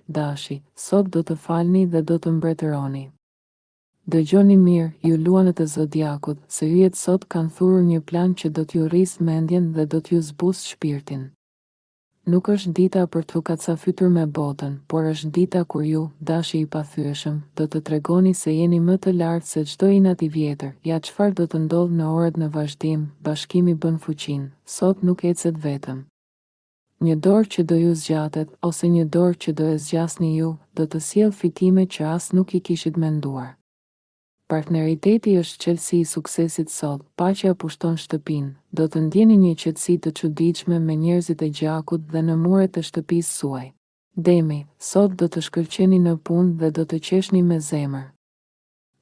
Dashi, sot do të falni dhe do të mbretëroni. Dëgjoni mirë, ju luanët e zodiakut, se yjet sot kanë thurur një plan që do t'ju rrisë mendjen dhe do t'ju zbusë shpirtin. Nuk është dita për t'u kacafytur me botën, por është dita kur ju, dashi i pathyeshëm, do të tregoni se jeni më të lartë se çdo inat i vjetër. Ja çfarë do të ndodhë në orët në vazhdim, bashkimi bën fuqinë, sot nuk ecet vetëm. Një dorë që do ju zgjatet, ose një dorë që do e zgjasni ju, do të sjellë fitime që as nuk i kishit menduar. Partneriteti është çelësi i suksesit sot, paqja pushton shtëpinë, do të ndjeni një qetësi të çuditshme me njerëzit e gjakut dhe në muret e shtëpisë suaj. Demi, sot do të shkëlqeni në punë dhe do të qeshni me zemër.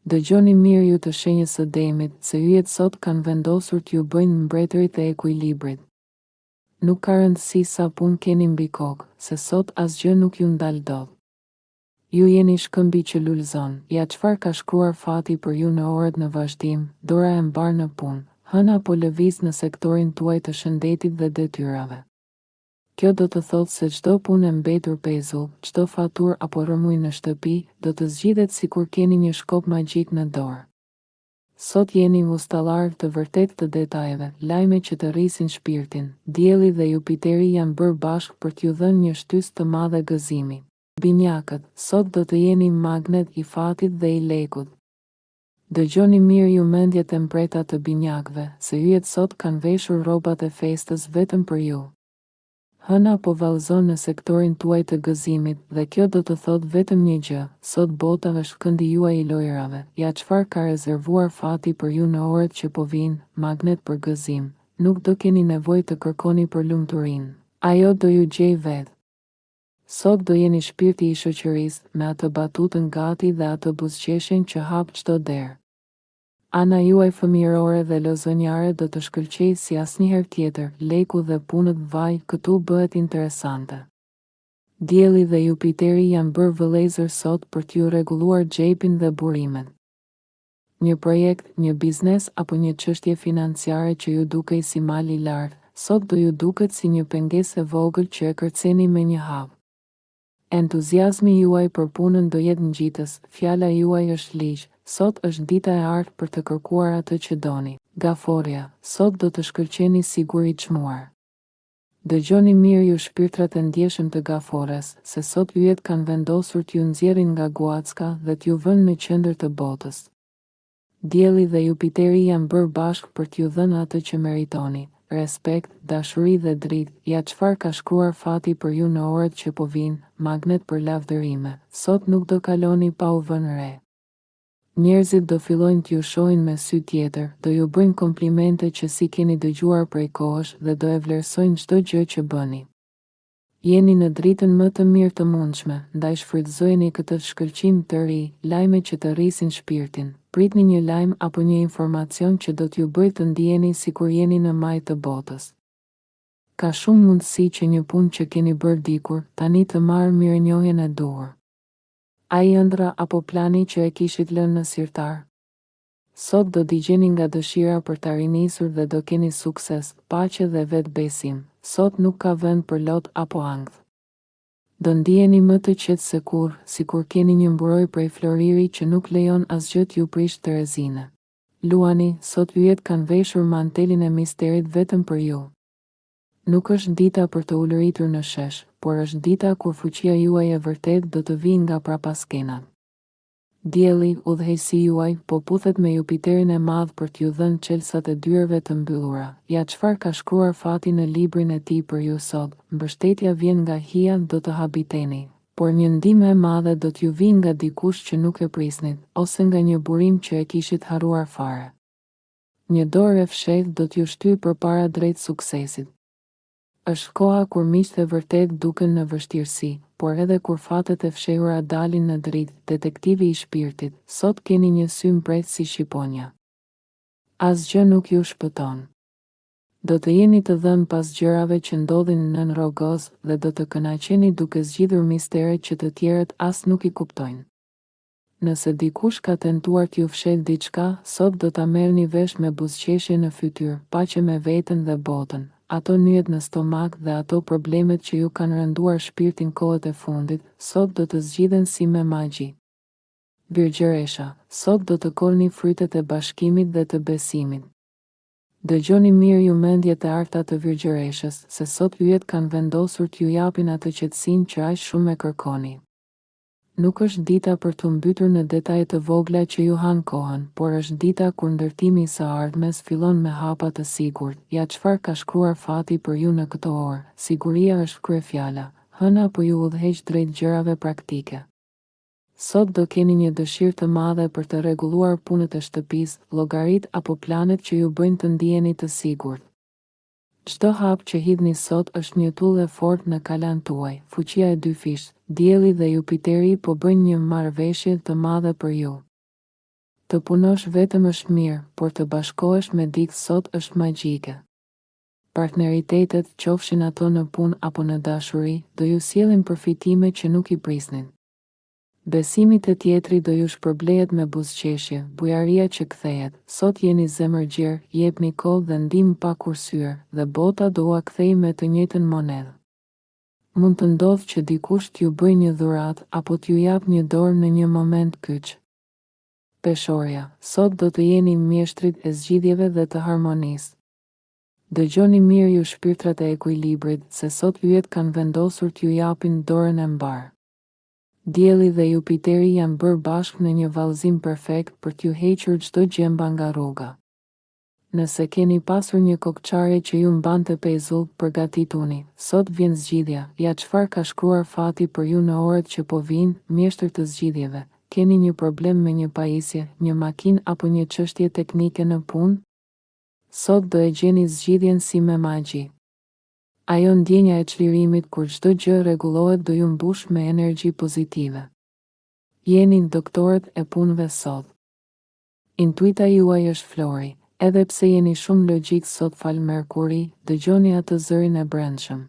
Dëgjoni mirë ju të shenjës së Demit, se yjet sot kanë vendosur t'ju bëjnë mbretërit e ekuilibrit. Nuk ka rëndësi sa punë keni mbi kokë, se sot asgjë nuk ju ndal dot. Ju jeni shkëmbi që lulëzon, ja çfarë ka shkruar fati për ju në orët në vazhdim, dora e mbar në punë, hëna po lëviz në sektorin tuaj të shëndetit dhe detyrave. Kjo do të thotë se çdo punë e mbetur pezull, çdo faturë apo rëmuj në shtëpi, do të zgjidhet sikur keni një shkop magjik në dorë. Sot jeni ustallar të vërtet të detajeve, lajme që të rrisin shpirtin, dielli dhe Jupiteri janë bërë bashkë për t'ju dhënë një shtys të madhe gëzimi. Binjakët, sot do të jeni magnet i fatit dhe i lekut. Dëgjoni mirë ju mendjet e mpreta të binjakëve, se yjet sot kanë veshur rrobat e festës vetëm për ju. Hëna po vallëzon në sektorin tuaj të gëzimit dhe kjo do të thotë vetëm një gjë, sot bota është këndi juaj i lojrave. Ja çfarë ka rezervuar fati për ju në orët që po vinë, magnet për gëzim. Nuk do keni nevojë të kërkoni për lumturinë. Ajo do ju gjej vetë. Sot do jeni shpirti i shoqërisë, me atë batutën gati dhe atë buzëqeshjen që hap çdo derë. Ana juaj fëmijërore dhe lozonjare do të shkëlqejë si asnjëherë tjetër, leku dhe punët vaj, këtu bëhet interesante. Dielli dhe Jupiteri janë bërë vëllezër sot për t'ju rregulluar xhepin dhe burimet. Një projekt, një biznes apo një çështje financiare që ju dukej si mal i lartë, sot do ju duket si një pengesë e vogël që e kërceni me një hap. Entuziazmi juaj për punën do jetë ngjitës, fjala juaj është ligj, sot është dita e artë për të kërkuar atë që doni. Gaforja, sot do të shkëlqeni sigur i çmuar. Dëgjoni mirë ju shpirtrat e ndjeshëm të Gafores, se sot yjet kanë vendosur t'ju nxjerrin nga guacka dhe t'ju vënë në qendër të botës. Dielli dhe Jupiteri janë bërë bashkë për t'ju dhënë atë që meritoni. Respekt, dashuri dhe dritë, ja çfarë ka shkruar fati për ju në orët që po vinë, magnet për lavdërime. Sot nuk do kaloni pa u vënë re. Njerëzit do fillojnë t'ju shohin me sy tjetër, do ju bëjnë komplimente që si keni dëgjuar prej kohësh dhe do e vlerësojnë çdo gjë që bëni. Jeni në dritën më të mirë të mundshme, ndaj shfrytëzojeni këtë shkëlqim të ri, lajme që të rrisin shpirtin. Pritni një lajm apo një informacion që do t'ju bëjë të ndjeni sikur jeni në majë të botës. Ka shumë mundësi që një punë që keni bërë dikur, tani të marrë mirënjohjen e duhur. Ai ëndra apo plani që e kishit lënë në sirtar. Sot do digjeni nga dëshira për ta rinisur dhe do keni sukses, paqe dhe vetbesim. Sot nuk ka vend për lot apo ankth. Do ndiheni më të qetë se kurrë, sikur keni një mburoj prej floriri që nuk lejon asgjë t'ju prish të rezine. Luani, sot yjet kanë veshur mantelin e misterit vetëm për ju. Nuk është dita për të ulëritur në shesh, por është dita kur fuqia juaj e vërtet do të vijë nga prapaskenat. Dielli, udhëheqësi juaj, po puthet me Jupiterin e madh për t'ju dhënë çelësat e dyerve të mbyllura. Ja çfarë ka shkruar fati në librin e tij për ju sot, mbështetja vjen nga hija, do të habiteni, por një ndihmë e madhe do t'ju vijë nga dikush që nuk e prisnit, ose nga një burim që e kishit harruar fare. Një dorë e fshehtë do t'ju shtyjë përpara drejt suksesit. Është koha kur miqtë e vërtet duken në vështirësi, por edhe kur fatet e fshehura dalin në dritë, detektivi i shpirtit, sot keni një sy mbret si shqiponja. Asgjë nuk ju shpëton. Do të jeni të dhënë pas gjërave që ndodhin nën rrogoz dhe do të kënaqeni duke zgjidhur mistere që të tjerët as nuk i kuptojnë. Nëse dikush ka tentuar t'ju fshehë diçka, sot do ta merrni vesh me buzëqeshje në fytyrë, paqe me veten dhe botën. ato nyjet në stomak dhe ato problemet që ju kanë rënduar shpirtin kohët e fundit, sot do të zgjidhen si me magji. Virgjëresha, sot do të kolni frytet e bashkimit dhe të besimit. Dëgjoni mirë ju mendjet e arta të virgjëreshës, se sot yjet kanë vendosur t'ju japin atë qetësinë që aq shumë e kërkoni. Nuk është dita për të mbytur në detaje të vogla që ju han kohën, por është dita kur ndërtimi i së ardhmes fillon me hapa të sigurt. Ja çfarë ka shkruar fati për ju në këtë orë. Siguria është kryefjala, hëna po ju udhëheq drejt gjërave praktike. Sot do keni një dëshirë të madhe për të rregulluar punët e shtëpisë, llogaritë apo planet që ju bëjnë të ndiheni të sigurt. Çdo hap që hidhni sot është një tull e fortë në kalan tuaj. Fuqia e dy fish, Dielli dhe Jupiteri po bëjnë një marrëveshje të madhe për ju. Të punosh vetëm është mirë, por të bashkohesh me dikë sot është magjike. Partneritetet, qofshin ato në punë apo në dashuri, do ju sjellin përfitime që nuk i prisnin. Besimi te tjetri do ju shpërblehet me buzëqeshje, bujaria që kthehet. Sot jeni zemërgjer, jepni kohë dhe ndihmë pa kursyer, dhe bota do ua kthejë me të njëjtën monedhë. Mund të ndodhë që dikush t'ju bëjë një dhuratë apo t'ju jap një dorë në një moment kyç. Peshorja, sot do të jeni mjeshtrit e zgjidhjeve dhe të harmonisë. Dëgjoni mirë ju shpirtrat e ekuilibrit, se sot yjet kanë vendosur t'ju japin dorën e mbarë. Dielli dhe Jupiteri janë bërë bashkë në një vallëzim perfekt për t'ju hequr çdo gjemba nga rruga. Nëse keni pasur një kokçare që ju mbante pezull, përgatituni. Sot vjen zgjidhja. Ja çfarë ka shkruar fati për ju në orët që po vijnë, mjeshtër të zgjidhjeve. Keni një problem me një pajisje, një makinë apo një çështje teknike në punë? Sot do e gjeni zgjidhjen si me magji. Ajo ndjenja e çlirimit kur çdo gjë rregullohet do ju mbush me energji pozitive. Jeni doktorët e punëve sot. Intuita juaj është flori, edhe pse jeni shumë logjik sot fal Merkuri, dëgjoni atë zërin e brendshëm.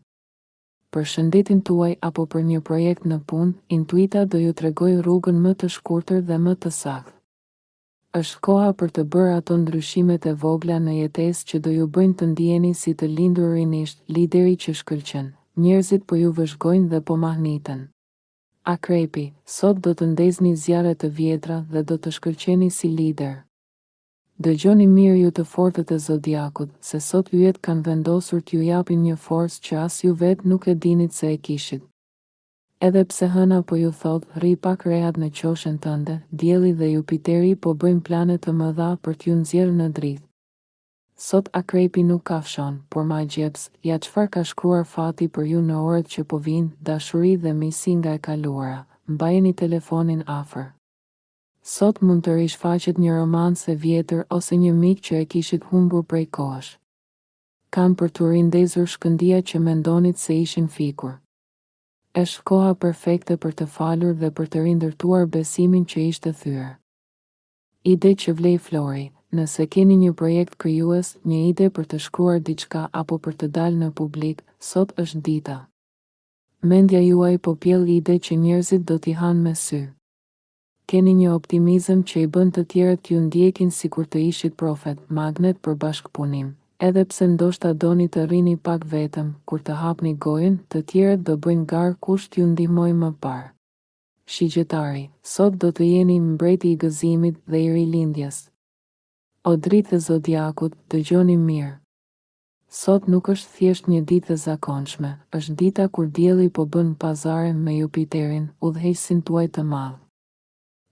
Për shëndetin tuaj apo për një projekt në punë, intuita do ju tregojë rrugën më të shkurtër dhe më të saktë. Është koha për të bërë ato ndryshimet e vogla në jetesë që do ju bëjnë të ndiheni si të lindur rinisht, lideri që shkëlqen. Njerëzit po ju vëzhgojnë dhe po mahniten. Akrepi, sot do të ndezni zjarre të vjetra dhe do të shkëlqeni si lider. Dëgjoni mirë ju të fortët e zodiakut, se sot yjet kanë vendosur t'ju japin një forcë që as ju vetë nuk e dinit se e kishit. Edhe pse hëna po ju thot, rri pak rehat në qoshen tënde, Dielli dhe Jupiteri po bëjnë plane të mëdha për t'ju nxjerrë në dritë. Sot akrepi nuk kafshon, por magjeps, ja çfarë ka shkruar fati për ju në orët që po vijnë, dashuri dhe misi nga e kaluara. Mbajeni telefonin afër. Sot mund të rishfaqet një romancë e vjetër ose një mik që e kishit humbur prej kohësh. Kam për t'u rindezur shkëndija që mendonit se ishin fikur. Është koha perfekte për të falur dhe për të rindërtuar besimin që ishte thyer. Ide që vlej flori. Nëse keni një projekt krijues, një ide për të shkruar diçka apo për të dalë në publik, sot është dita. Mendja juaj po pjell ide që njerëzit do t'i hanë me sy. Keni një optimizëm që i bën të tjerët t'ju ndjekin sikur të ishit profet, magnet për bashkëpunim. Edhe pse ndoshta doni të rrini pak vetëm, kur të hapni gojën, të tjerët do bëjnë garë kush t'ju ndihmojë më parë. Shigjetari, sot do të jeni mbreti i gëzimit dhe i rilindjes. O dritë e zodiakut, dëgjoni mirë. Sot nuk është thjesht një ditë e zakonshme, është dita kur dielli po bën pazare me Jupiterin, udhëheqësin tuaj të madh.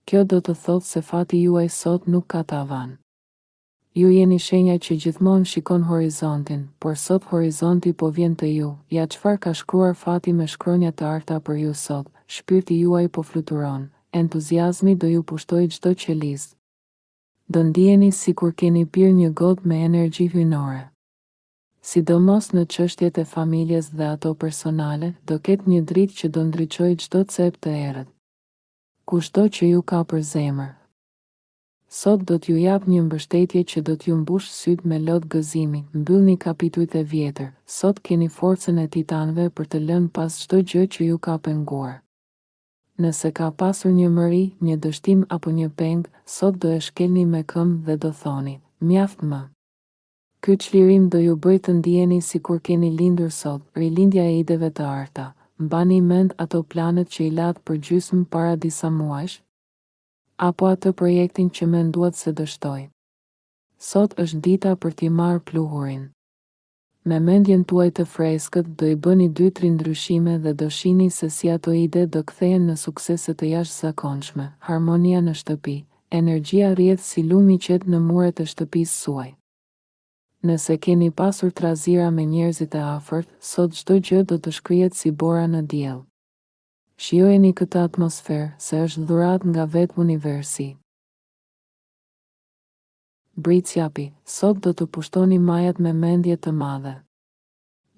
Kjo do të thotë se fati juaj sot nuk ka tavan. Ju jeni shenja që gjithmonë shikon horizontin, por sot horizonti po vjen te ju. Ja çfarë ka shkruar fati me shkronja të arta për ju sot, shpirti juaj po fluturon, entuziazmi do ju pushtojë çdo qelizë. Do ndiheni sikur keni pirë një gotë me energji hyjnore. Sidomos në çështjet e familjes dhe ato personale, do ketë një dritë që do ndriçojë çdo cep të errët. Kushdo që ju ka për zemër. Sot do t'ju jap një mbështetje që do t'ju mbush syt me lot gëzimi. Mbyllni kapitujt e vjetër. Sot keni forcën e titanëve për të lënë pas çdo gjë që ju ka penguar. Nëse ka pasur një mëri, një dështim apo një peng, sot do e shkelni me këmbë dhe do thoni, mjaft më. Ky çlirim do ju bëjë të ndiheni si kur keni lindur sot, rilindja e ideve të arta. Mbani mend ato planet që i ladh për gjysmë para disa muajsh, apo atë projektin që menduat se dështoj. Sot është dita për t'i marrë pluhurin. Me mendjen tuaj të freskët do i bëni 2-3 ndryshime dhe do shihni se si ato ide do kthehen në suksese të jashtëzakonshme. Harmonia në shtëpi. Energjia rrjedh si lumi i qetë në muret e shtëpisë suaj. Nëse keni pasur trazira me njerëzit e afërt, sot çdo gjë do të shkrihet si bora në diell. Shijojeni këtë atmosferë, se është dhuratë nga vetë universi. Britsjapi, sot do të pushtoni majat me mendje të madhe.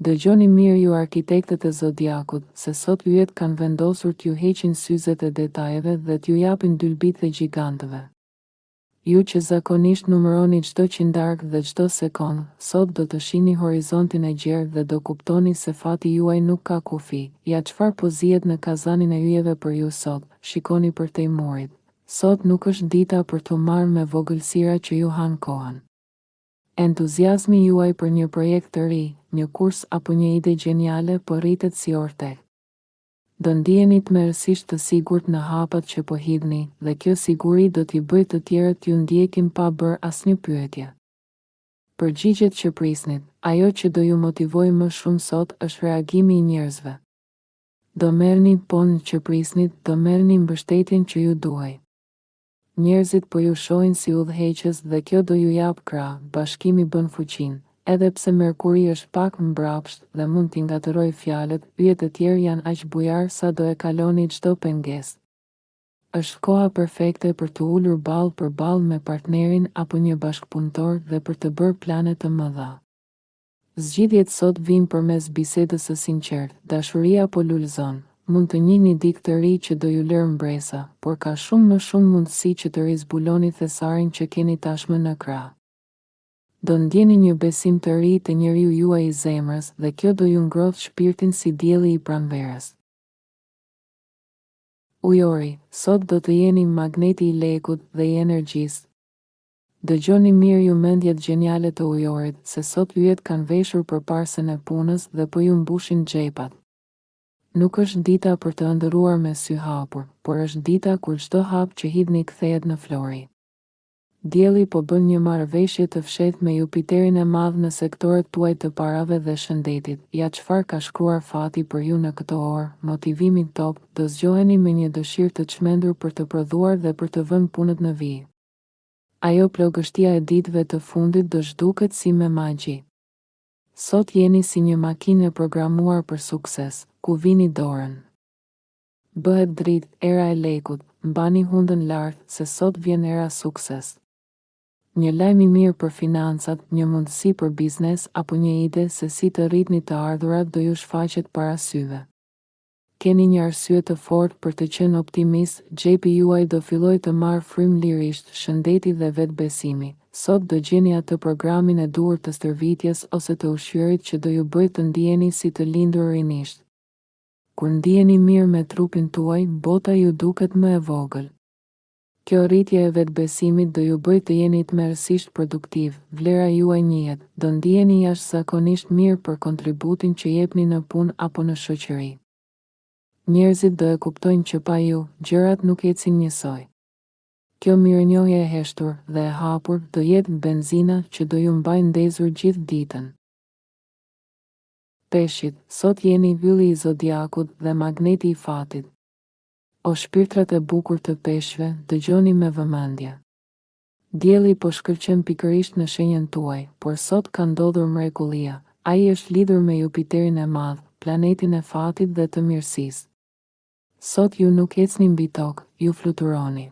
Dëgjoni mirë ju arkitektët e zodiakut, se sot yjet kanë vendosur t'ju heqin syzet e detajeve dhe t'ju japin dylbit e gjigantëve. Ju që zakonisht numëroni çdo qindarkë dhe çdo sekond, sot do të shihni horizontin e gjerë dhe do kuptoni se fati juaj nuk ka kufi. Ja çfarë po zihet në kazanin e yjeve për ju sot, shikoni për tejmurit. Sot nuk është dita për t'u marrë me vogëlsira që ju han kohën. Entuziazmi juaj për një projekt të ri, një kurs apo një ide gjeniale po rritet si ortek. Do ndiheni tmerrësisht të sigurt në hapat që po hidhni, dhe kjo siguri do t'i bëjë të tjerët t'ju ndjekin pa bërë asnjë pyetje. Përgjigjet që prisnit, ajo që do ju motivojë më shumë sot është reagimi i njerëzve. Do merrni ponën që prisnit, do merrni mbështetjen që ju duhej. Njerëzit po ju shohin si udhëheqës dhe kjo do ju jap krah, bashkimi bën fuqinë. Edhe pse Merkuri është pak mbrapsht dhe mund t'i ngatëroj fjalët, yjet e tjerë janë aq bujar sa do e kaloni çdo pengesë. Është koha perfekte për të ulur ballë për ballë me partnerin apo një bashkëpunëtor dhe për të bërë plane të mëdha. Zgjidhjet sot vijnë përmes bisedës së sinqertë, dashuria po lulëzon. Mund të njihni dikë të ri që do ju lërë mbresa, por ka shumë më shumë mundësi që të rizbuloni thesarin që keni tashmë në krah. Do ndjeni një besim të ri te njeriu juaj i zemrës dhe kjo do ju ngrohtë shpirtin si dielli i pranverës. Ujori, sot do të jeni magneti i lekut dhe i energjisë. Dëgjoni mirë ju mendjet gjeniale të ujorit, se sot yjet kanë veshur për parsën e punës dhe po ju mbushin xhepat. Nuk është dita për të ëndërruar me sy hapur, por është dita kur çdo hap që hidhni kthehet në flori. Dielli po bën një marrëveshje të fshehtë me Jupiterin e madh në sektorët tuaj të parave dhe shëndetit. Ja çfarë ka shkruar fati për ju në këtë orë, motivimi top, do zgjoheni me një dëshirë të çmendur për të prodhuar dhe për të vënë punët në vijë. Ajo plogështia e ditëve të fundit do zhduket si me magji. Sot jeni si një makinë e programuar për sukses, ku vini dorën. Bëhet dritë, era e lekut, mbani hundën lart, se sot vjen era sukses. Një lajm i mirë për financat, një mundësi për biznes apo një ide se si të rritni të ardhurat do ju shfaqet para syve. Keni një arsye të fortë për të qenë optimist, xhepi juaj do fillojë të marrë frymë lirisht, shëndeti dhe vetbesimi. Sot do gjeni atë programin e duhur të stërvitjes ose të ushqyerit që do ju bëjë të ndiheni si të lindur rinisht. Kur ndiheni mirë me trupin tuaj, bota ju duket më e vogël. Kjo rritje e vetbesimit do ju bëjë të jeni tmerrësisht produktiv, vlera juaj njihet, do ndiheni jashtëzakonisht mirë për kontributin që jepni në punë apo në shoqëri. Njerëzit do e kuptojnë që pa ju, gjërat nuk ecin njësoj. Kjo mirënjohje e heshtur dhe e hapur do jetë benzina që do ju mbajë ndezur gjithë ditën. Peshqit, sot jeni ylli i zodiakut dhe magneti i fatit. O shpirtrat e bukur të peshqve, dëgjoni me vëmendje. Dielli po shkëlqen pikërisht në shenjën tuaj, por sot ka ndodhur mrekullia. Ai është lidhur me Jupiterin e madh, planetin e fatit dhe të mirësisë. Sot ju nuk ecni mbi tokë, ju fluturoni.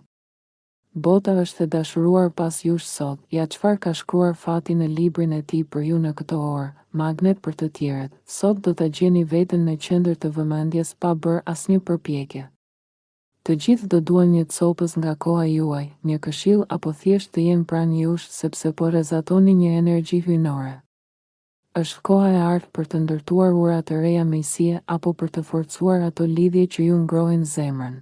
Bota është e dashuruar pas jush sot, ja çfarë ka shkruar fati në librin e tij për ju në këtë orë, magnet për të tjerët. Sot do ta gjeni veten në qendër të vëmendjes pa bërë asnjë përpjekje. Të gjithë do duan një copës nga koha juaj, një këshill apo thjesht të jenë pranë jush sepse po rrezatoni një energji hyjnore. Është koha e artë për të ndërtuar ura të reja mejësie apo për të forcuar ato lidhje që ju ngrohin zemrën.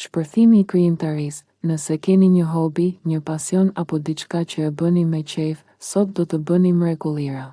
Shpërthimi i krijimtarisë, Nëse keni një hobi, një pasion apo diçka që e bëni me qejf, sot do të bëni mrekullira.